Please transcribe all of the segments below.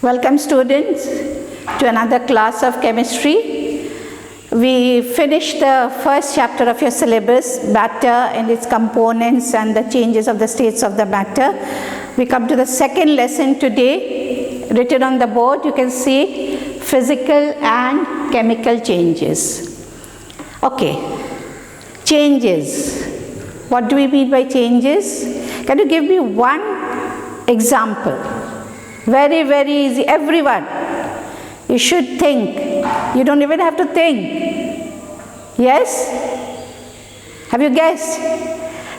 Welcome students to another class of chemistry. We finished the first chapter of your syllabus, matter and its components and the changes of the states of the matter. We come to the second lesson today. Written on the board you can see physical and chemical changes. Okay, changes. What do we mean by changes? Can you give me one example? Very, very easy. Everyone, you should think. You don't even have to think. Yes? Have you guessed?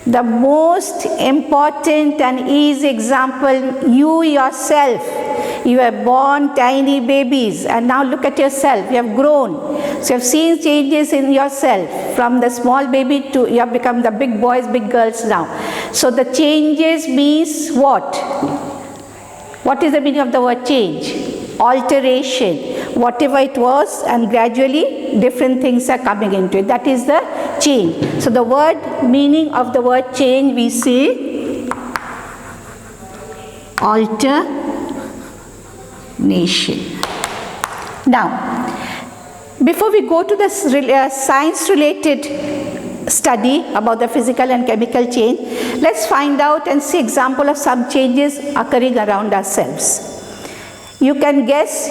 The most important and easy example, you yourself. You were born tiny babies and now look at yourself. You have grown. So you have seen changes in yourself. From the small baby to you have become the big boys, big girls now. So the changes means what? What is the meaning of the word change? Alteration. Whatever it was and gradually different things are coming into it. That is the change. So the word meaning of the word change we say alternation. Now, before we go to the science related study about the physical and chemical change, let's find out and see example of some changes occurring around ourselves. You can guess,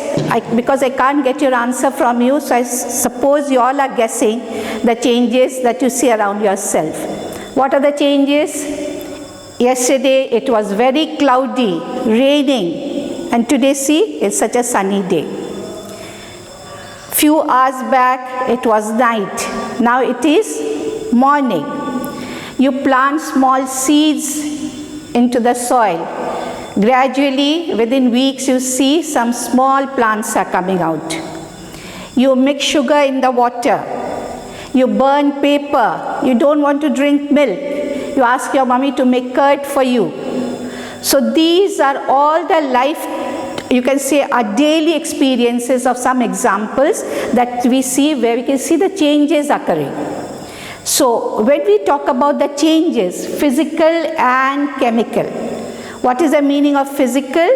because I can't get your answer from you, so I suppose you all are guessing the changes that you see around yourself. What are the changes? Yesterday it was very cloudy, raining, and today see it's such a sunny day. Few hours back it was night, now it is morning. You plant small seeds into the soil. Gradually, within weeks, you see some small plants are coming out. You mix sugar in the water. You burn paper. You don't want to drink milk. You ask your mommy to make curd for you. So these are all the life, you can say, our daily experiences of some examples that we see where we can see the changes occurring. So when we talk about the changes, physical and chemical, what is the meaning of physical?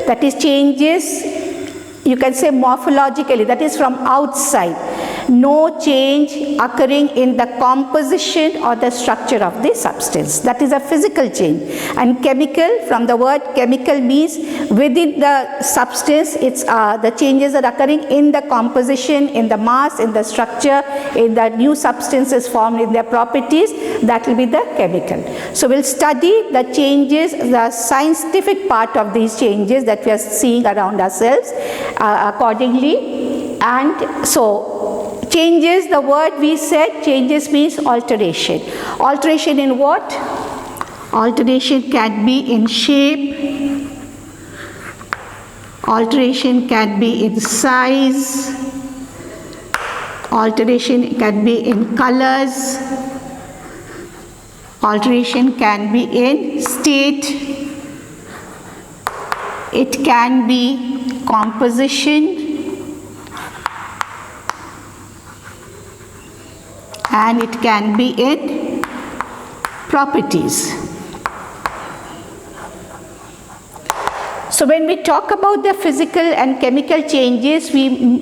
That is changes, you can say morphologically, that is from outside. No change occurring in the composition or the structure of the substance. That is a physical change. And chemical, from the word chemical means within the substance, it's the changes are occurring in the composition, in the mass, in the structure, in the new substances formed in their properties. That will be the chemical. So we'll study the changes, the scientific part of these changes that we are seeing around ourselves accordingly. And so changes, the word we said, changes means alteration. Alteration in what? Alteration can be in shape. Alteration can be in size. Alteration can be in colors. Alteration can be in state. It can be composition. And it can be in properties. So when we talk about the physical and chemical changes, we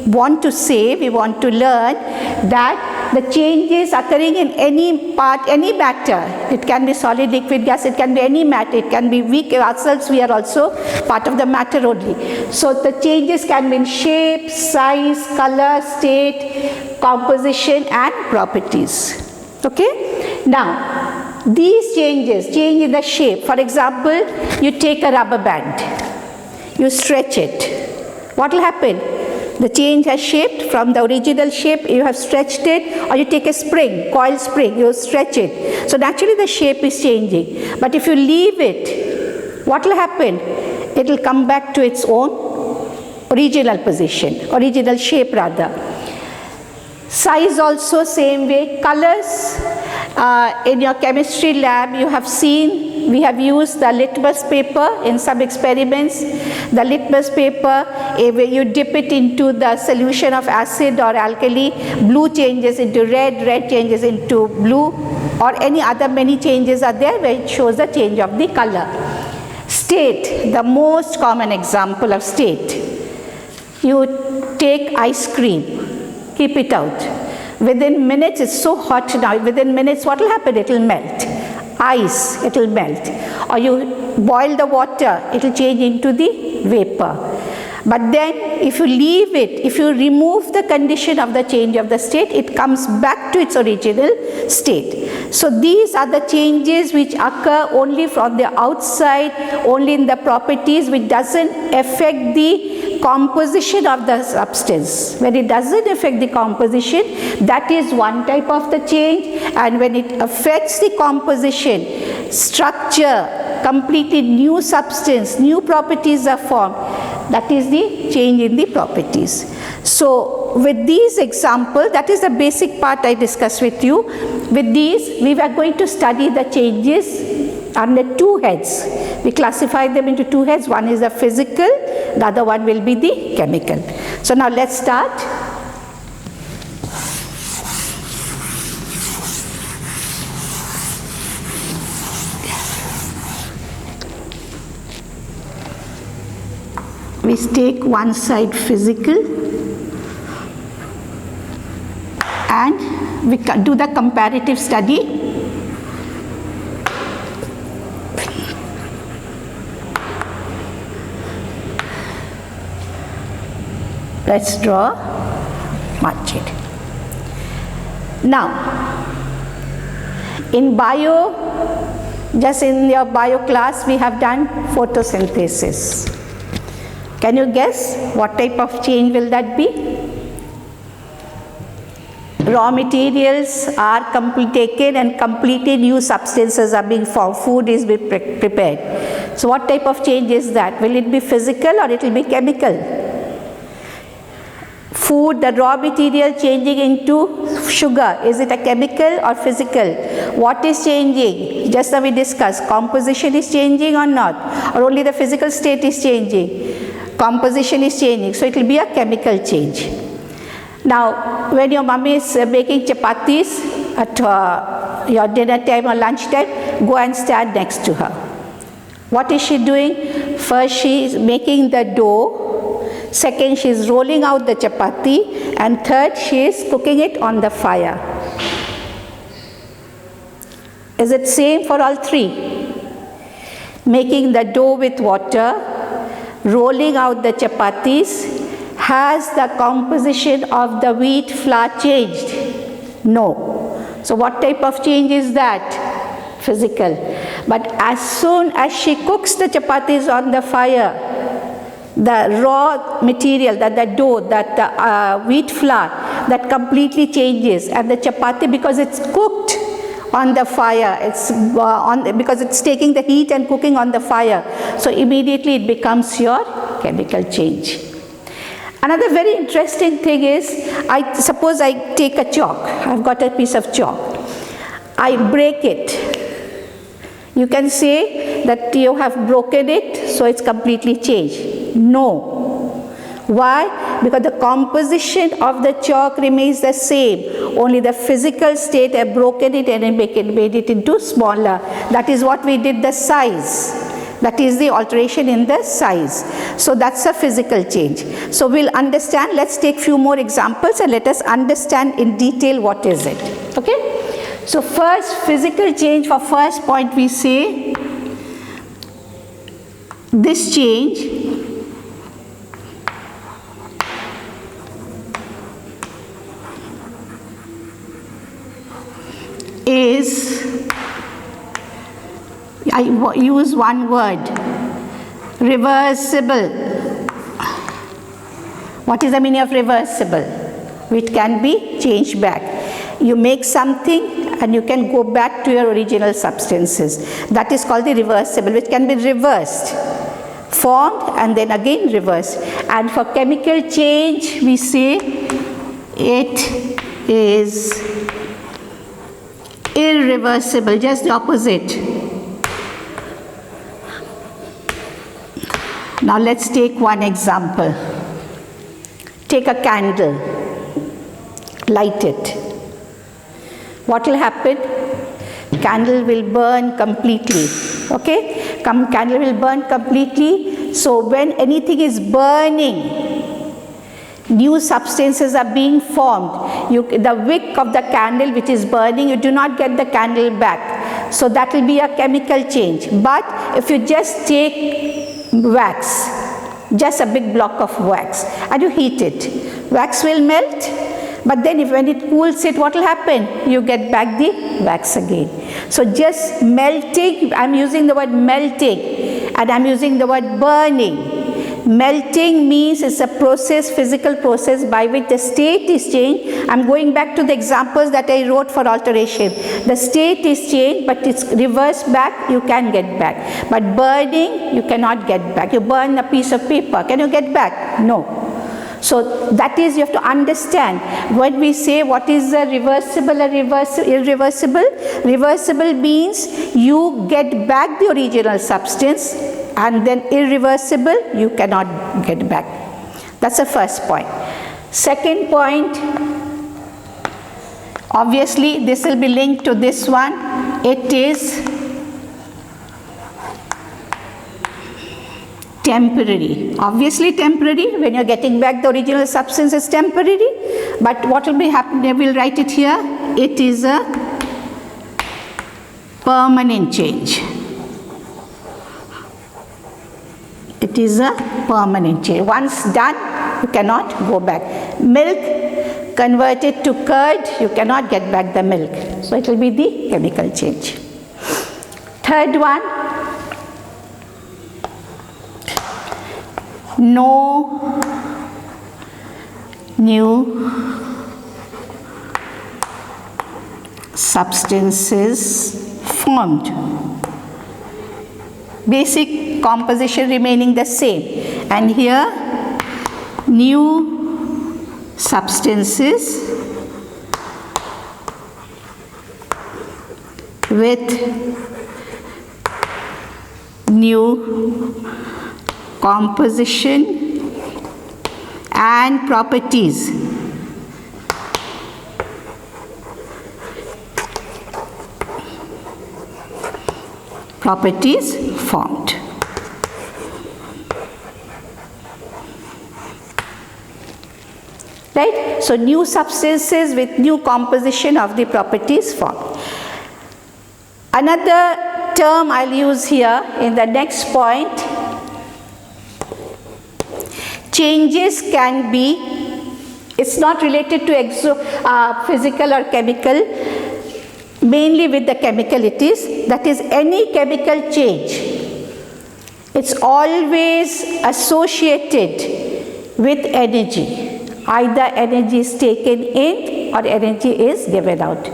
want to say, we want to learn that the changes occurring in any part, any matter, it can be solid, liquid, gas, it can be any matter, it can be weak, ourselves we are also part of the matter only. So the changes can be in shape, size, color, state, composition and properties. Okay? Now, these changes, change in the shape. For example, you take a rubber band, you stretch it. What will happen? The change has shaped from the original shape, you have stretched it, or you take a spring, coil spring, you stretch it. So naturally the shape is changing. But if you leave it, what will happen? It will come back to its own original position, original shape rather. Size also same way. Colors, in your chemistry lab you have seen, we have used the litmus paper in some experiments. The litmus paper, you dip it into the solution of acid or alkali, blue changes into red, red changes into blue, or any other many changes are there where it shows the change of the color. State, the most common example of state. You take ice cream, keep it out. Within minutes, it's so hot now, within minutes what will happen? It will melt. Ice, it will melt. Or you boil the water, it will change into the vapor. But then if you leave it, if you remove the condition of the change of the state, it comes back to its original state. So these are the changes which occur only from the outside, only in the properties, which doesn't affect the composition of the substance. When it doesn't affect the composition, that is one type of the change, and when it affects the composition, structure, completely new substance, new properties are formed, that is the change in the properties. So with these examples, that is the basic part I discussed with you. With these, we were going to study the changes under two heads. We classify them into two heads. One is the physical, the other one will be the chemical. So now let's start. We take one side physical and we do the comparative study. Let's draw mark it. Now, in bio, just in your bio class, we have done photosynthesis. Can you guess what type of change will that be? Raw materials are taken and completely new substances are being formed. Food is being prepared. So what type of change is that? Will it be physical or it will be chemical? Food, the raw material changing into sugar, is it a chemical or physical? What is changing? Just now we discussed, composition is changing or not? Or only the physical state is changing? Composition is changing, so it will be a chemical change. Now, when your mummy is making chapatis at your dinner time or lunch time, go and stand next to her. What is she doing? First, she is making the dough. Second, she is rolling out the chapati. And third, she is cooking it on the fire. Is it same for all three? Making the dough with water, rolling out the chapatis. Has the composition of the wheat flour changed? No. So what type of change is that? Physical. But as soon as she cooks the chapatis on the fire, the raw material, that the dough, that the wheat flour, that completely changes, and the chapati, because it's cooked on the fire, because it's taking the heat and cooking on the fire, so immediately it becomes your chemical change. Another very interesting thing is, suppose I take a chalk. I've got a piece of chalk. I break it. You can say that you have broken it, so it's completely changed. No. Why? Because the composition of the chalk remains the same. Only the physical state have broken it and made it into smaller. That is what we did, the size. That is the alteration in the size. So that's a physical change. So we'll understand. Let's take few more examples and let us understand in detail what is it. Okay? So first, physical change. For first point, we say this change is, I use one word, reversible. What is the meaning of reversible? It can be changed back. You make something and you can go back to your original substances. That is called the reversible, which can be reversed, formed and then again reversed. And for chemical change, we say it is irreversible, just the opposite. Now let's take one example. Take a candle, light it. What will happen? Candle will burn completely. Okay? candle will burn completely. So when anything is burning, new substances are being formed. The wick of the candle which is burning, you do not get the candle back. So that will be a chemical change. But if you just take wax, just a big block of wax, and you heat it, wax will melt. But then when it cools it, what will happen? You get back the wax again. So just melting, I'm using the word melting, and I'm using the word burning. Melting means it's a process, physical process by which the state is changed. I'm going back to the examples that I wrote for alteration. The state is changed, but it's reversed back, you can get back. But burning, you cannot get back. You burn a piece of paper, can you get back? No. So that is, you have to understand when we say what is the reversible and irreversible. Reversible means you get back the original substance, and then irreversible you cannot get back. That's the first point. Second point, obviously this will be linked to this one. It is temporary. Obviously temporary, when you're getting back the original substance is temporary, but what will be happening, we'll write it here, it is a permanent change. It is a permanent change. Once done, you cannot go back. Milk converted to curd, you cannot get back the milk. So it will be the chemical change. Third one, no new substances formed. Basic composition remaining the same, and here new substances with new composition and properties. Properties formed. Right? So new substances with new composition of the properties formed. Another term I'll use here in the next point, changes can be, it's not related to physical or chemical, mainly with the chemical it is, that is any chemical change. It's always associated with energy. Either energy is taken in or energy is given out.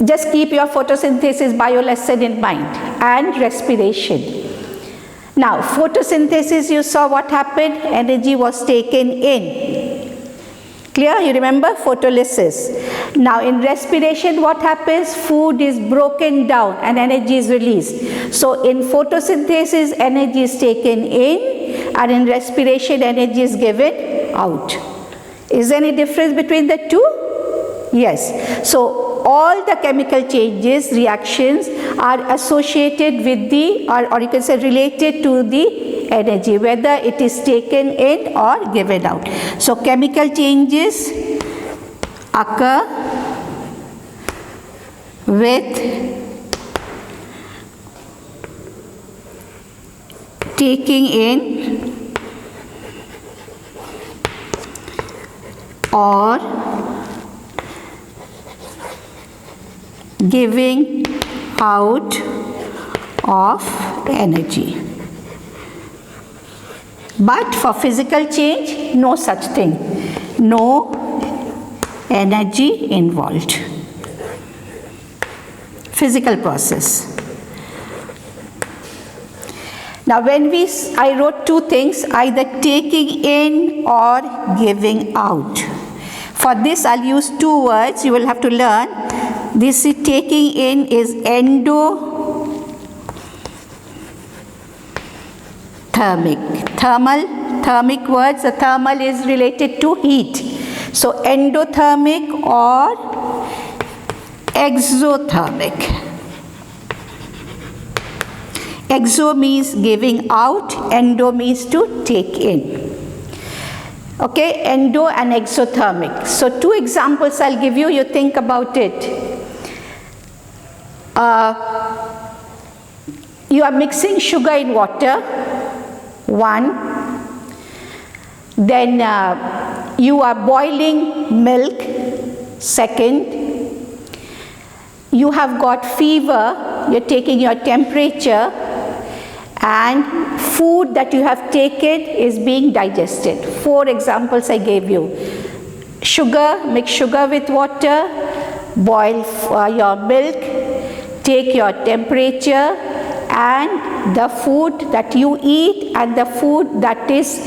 Just keep your photosynthesis bio lesson in mind, and respiration. Now photosynthesis, you saw what happened, energy was taken in. Clear? You remember photolysis. Now in respiration what happens? Food is broken down and energy is released. So in photosynthesis energy is taken in, and in respiration energy is given out. Is there any difference between the two? Yes. So all the chemical changes, reactions are associated with the, or you can say related to the energy, whether it is taken in or given out. So chemical changes occur with taking in or giving out of energy. But for physical change, no such thing. No energy involved. Physical process. Now when I wrote two things, either taking in or giving out. For this I'll use two words you will have to learn. This taking in is endothermic. Thermic words, the thermal is related to heat. So endothermic or exothermic. Exo means giving out, endo means to take in. Okay, endo and exothermic. So two examples I'll give you, you think about it. You are mixing sugar in water, one. Then you are boiling milk, second. You have got fever, you're taking your temperature, and food that you have taken is being digested. 4 examples I gave you. Sugar, mix sugar with water, boil your milk, take your temperature, and the food that you eat and the food that is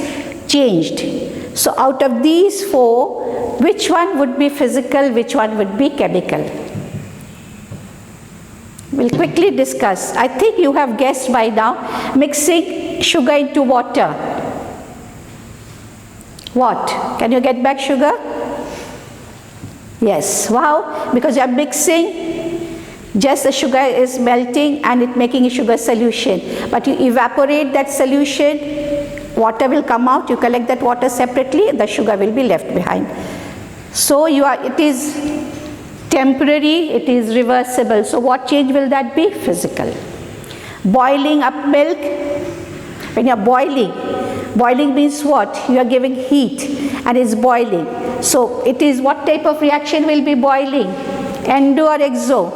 changed. So out of these 4, which one would be physical, which one would be chemical? We'll quickly discuss. I think you have guessed by now, mixing sugar into water. What? Can you get back sugar? Yes. Wow. Because you are mixing, just the sugar is melting and it making a sugar solution. But you evaporate that solution, water will come out, you collect that water separately, the sugar will be left behind. So it is temporary, it is reversible. So what change will that be? Physical. Boiling up milk, when you are boiling means what? You are giving heat and it's boiling. So it is, what type of reaction will be boiling? Endo or exo?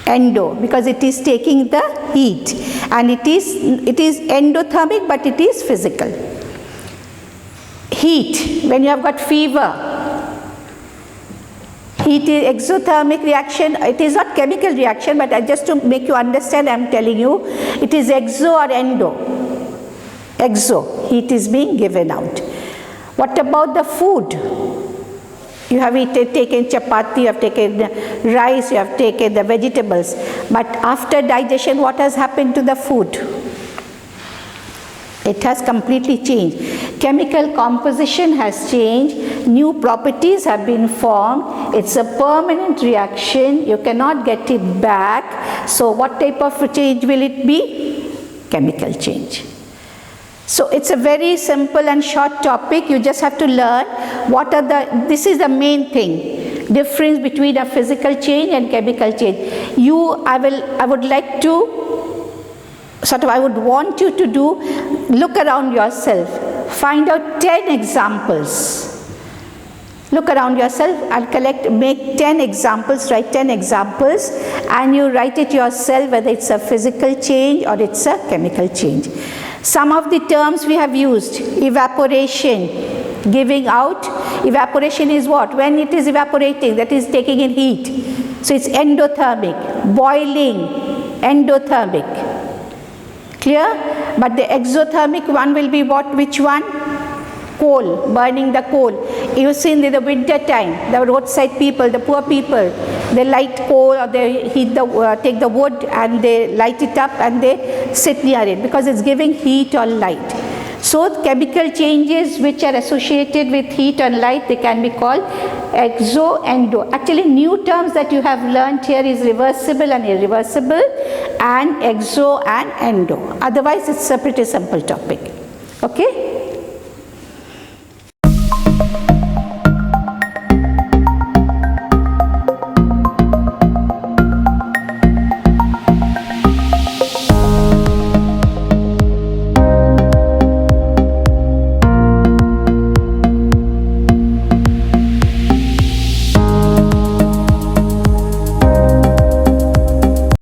Endo, because it is taking the heat, and it is endothermic, but it is physical. Heat, when you have got fever, heat is exothermic reaction. It is not chemical reaction, but just to make you understand, I am telling you, it is exo or endo. Exo, heat is being given out. What about the food? You have taken chapati, you have taken rice, you have taken the vegetables. But after digestion, what has happened to the food? It has completely changed. Chemical composition has changed. New properties have been formed. It's a permanent reaction. You cannot get it back. So what type of change will it be? Chemical change. So it's a very simple and short topic. You just have to learn this is the main thing, difference between a physical change and chemical change. I would like to, I would want you to look around yourself, find out 10 examples. Look around yourself and make 10 examples, write 10 examples, and you write it yourself whether it's a physical change or it's a chemical change. Some of the terms we have used: evaporation, giving out. Evaporation is what? When it is evaporating, that is taking in heat. So it's endothermic. Boiling, endothermic. Clear? But the exothermic one will be what? Which one? Coal, burning the coal. You see in the winter time, the roadside people, the poor people, they light coal, or they take the wood and they light it up and they sit near it because it's giving heat or light. So chemical changes which are associated with heat and light, they can be called exo, endo. Actually, new terms that you have learned here is reversible and irreversible, and exo and endo. Otherwise, it's a pretty simple topic. Okay?